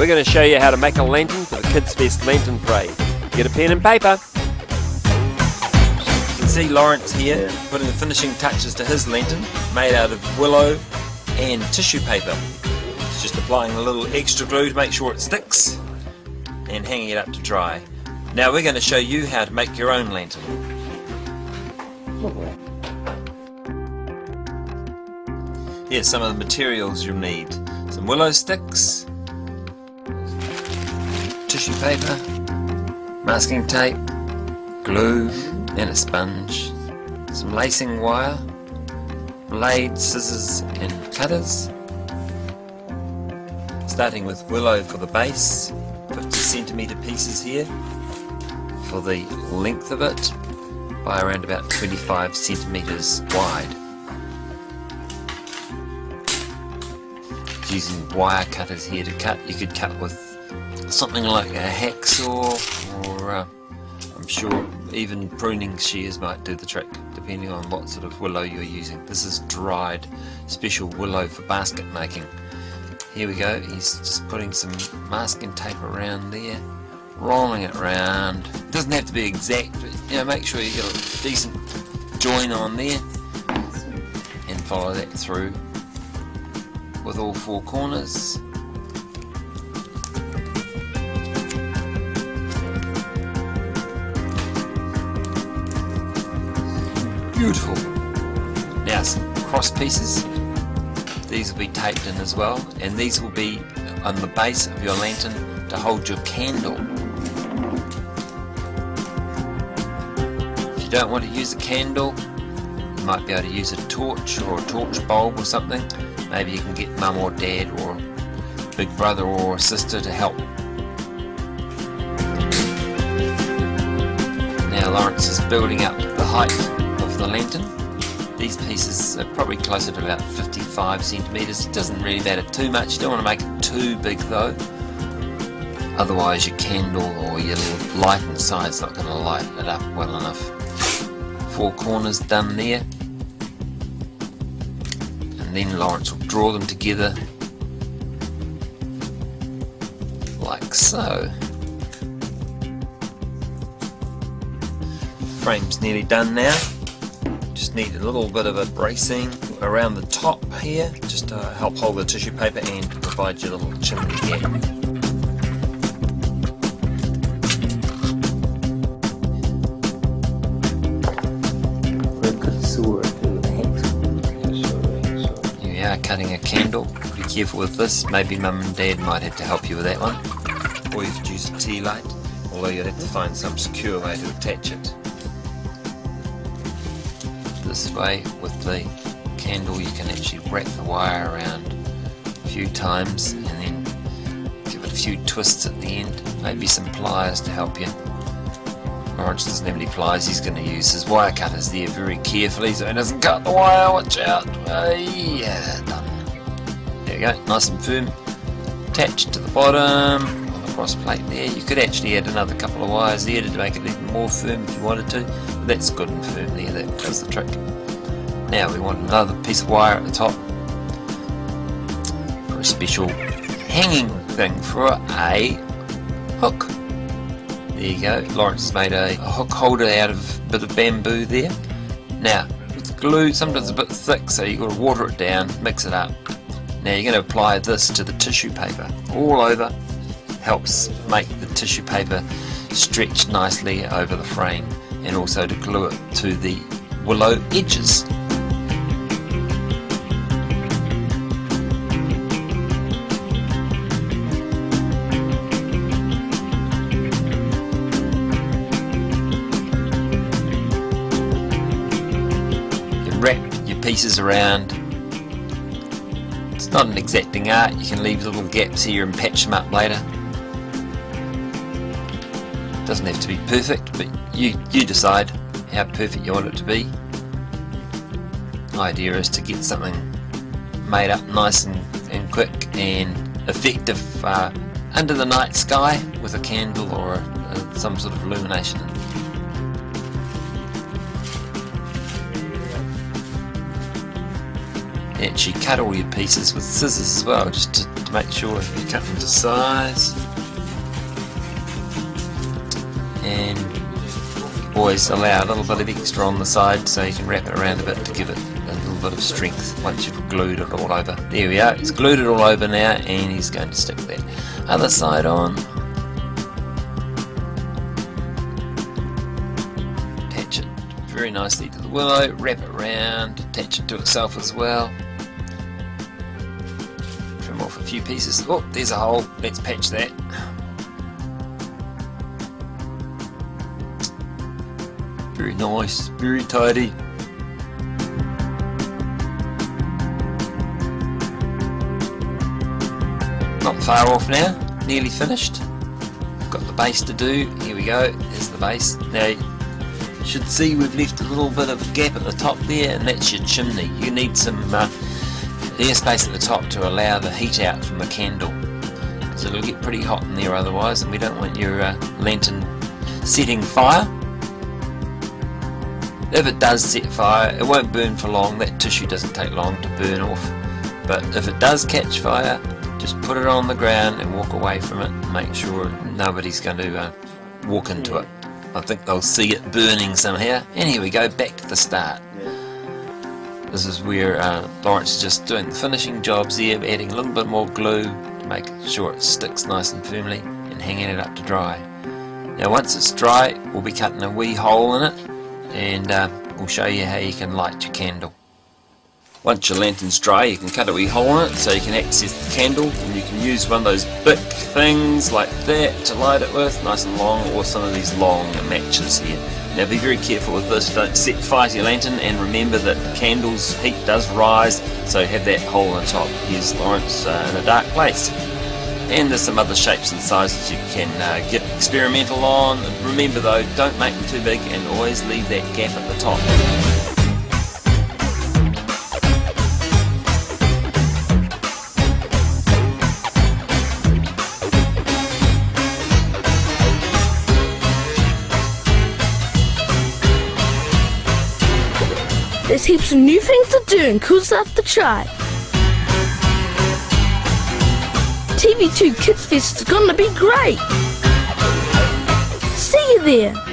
We're going to show you how to make a lantern for the KidsFest Lantern Parade. Get a pen and paper. You can see Lawrence here putting the finishing touches to his lantern, made out of willow and tissue paper. He's just applying a little extra glue to make sure it sticks and hanging it up to dry. Now we're going to show you how to make your own lantern. Here's some of the materials you'll need. Some willow sticks, tissue paper, masking tape, glue and a sponge, some lacing wire, blades, scissors and cutters. Starting with willow for the base, 50cm pieces here for the length of it by around about 25cm wide. Using wire cutters here to cut. You could cut with something like a hacksaw, or I'm sure even pruning shears might do the trick, depending on what sort of willow you're using. This is dried special willow for basket making. Here we go, he's just putting some masking tape around there, rolling it around. It doesn't have to be exact, but make sure you get a decent join on there and follow that through with all four corners. Beautiful. Now some cross pieces. These will be taped in as well, and these will be on the base of your lantern to hold your candle. If you don't want to use a candle, you might be able to use a torch or a torch bulb or something. Maybe you can get mum or dad or big brother or sister to help. Now Lawrence is building up the height of the lantern. These pieces are probably closer to about 55cm. It doesn't really matter too much. You don't want to make it too big though. Otherwise your candle or your little light inside is not going to light it up well enough. Four corners done there. And then Lawrence will draw them together like so. The frame's nearly done now. Just need a little bit of a bracing around the top here, just to help hold the tissue paper and provide your little chimney gap. You are cutting a candle. Be careful with this. Maybe mum and dad might have to help you with that one. Or you could use a tea light, although you'd have to find some secure way to attach it. This way with the candle you can actually wrap the wire around a few times and then give it a few twists at the end. Maybe some pliers to help you. Lawrence doesn't have any pliers, he's going to use his wire cutters there very carefully so he doesn't cut the wire. Watch out. Yeah, done. There we go, nice and firm. Attached to the bottom on the cross plate there. You could actually add another couple of wires there to make it even more firm if you wanted to. But that's good and firm there, that does the trick. Now we want another piece of wire at the top for a special hanging thing for a hook. There you go, Lawrence has made a hook holder out of a bit of bamboo there. Now with the glue, sometimes it's a bit thick, so you've got to water it down, mix it up. Now you're going to apply this to the tissue paper all over. Helps make the tissue paper stretch nicely over the frame, and also to glue it to the willow edges. You wrap your pieces around. It's not an exacting art, you can leave little gaps here and patch them up later. It doesn't have to be perfect, but you decide how perfect you want it to be. The idea is to get something made up nice and quick and effective under the night sky with a candle or some sort of illumination. Actually cut all your pieces with scissors as well, just to to make sure you cut them to size. And always allow a little bit of extra on the side so you can wrap it around a bit to give it a little bit of strength once you've glued it all over. There we are, he's glued it all over now, and he's going to stick that other side on. Attach it very nicely to the willow, wrap it around, attach it to itself as well. Trim off a few pieces. Oh, there's a hole, let's patch that. Very nice, very tidy. Not far off now, nearly finished. Got the base to do, here we go, there's the base. Now you should see we've left a little bit of a gap at the top there, and that's your chimney. You need some airspace at the top to allow the heat out from the candle, because it'll get pretty hot in there otherwise, and we don't want your lantern setting fire. If it does set fire, it won't burn for long, that tissue doesn't take long to burn off. But if it does catch fire, just put it on the ground and walk away from it. Make sure nobody's going to walk into it. I think they'll see it burning somehow. And here we go, back to the start. This is where Lawrence is just doing the finishing jobs here, adding a little bit more glue to make sure it sticks nice and firmly, and hanging it up to dry. Now once it's dry, we'll be cutting a wee hole in it, and we'll show you how you can light your candle. Once your lantern's dry, you can cut a wee hole in it so you can access the candle, and you can use one of those big things like that to light it with, nice and long, or some of these long matches here. Now be very careful with this, don't set fire to your lantern, and remember that the candle's heat does rise, so have that hole on the top. Here's Lawrence in a dark place. And there's some other shapes and sizes you can get experimental on. Remember though, don't make them too big, and always leave that gap at the top. There's heaps of new things to do and cool stuff to try. TV2 KidsFest is gonna be great! See you there!